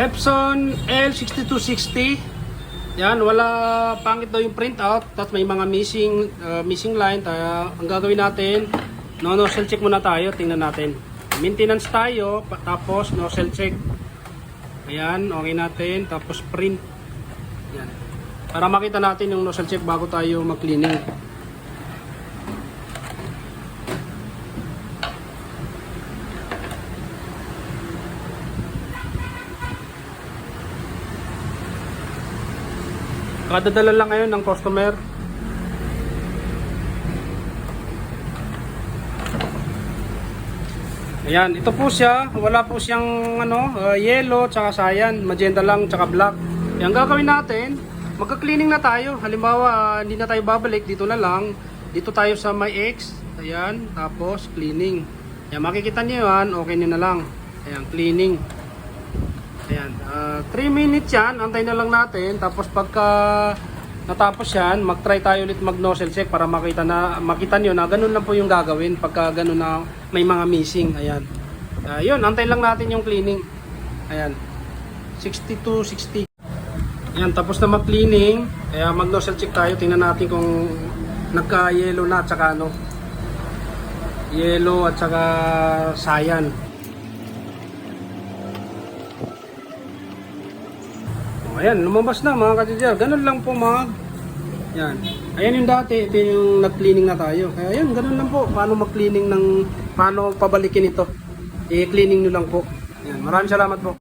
Epson L6260. Yan, wala pangit daw yung printout. Tapos may mga missing line. Ang gagawin natin, nozzle check muna tayo. Tingnan natin. Maintenance tayo. Tapos nozzle check. Ayan, okay natin. Tapos print. Yan. Para makita natin yung nozzle check bago tayo mag-cleaning. Kadadala lang ngayon ng customer. Ayan, ito po siya. Wala po siyang yellow, tsaka cyan, magenta lang, tsaka black. Ayan, gagawin natin, magka-cleaning na tayo. Halimbawa, hindi na tayo babalik, dito na lang. Dito tayo sa my X. Ayan, tapos cleaning. Ayan, makikita niyo yan, okay nyo na lang. Ayan, cleaning. Ayan, 3 minutes yan, antay na lang natin. Tapos pagka natapos yan, mag-try tayo ulit mag-nozzle check para makita nyo na ganun lang po yung gagawin pagka ganun na may mga missing. Ayan, yun, antay lang natin yung cleaning. Ayan, 6260. Ayan, tapos na mag-cleaning. Kaya mag-nozzle check tayo, tingnan natin kung nagka-yellow na at saka yellow at saka cyan. Ayan, lumabas na mga ka-JR. Ganun lang po yan. Ayan yung dati, ito yung nag-cleaning na tayo. Kaya ayan, ganun lang po. Paano mag-cleaning paano pabalikin ito? I-cleaning nyo lang po. Ayan, maraming salamat po.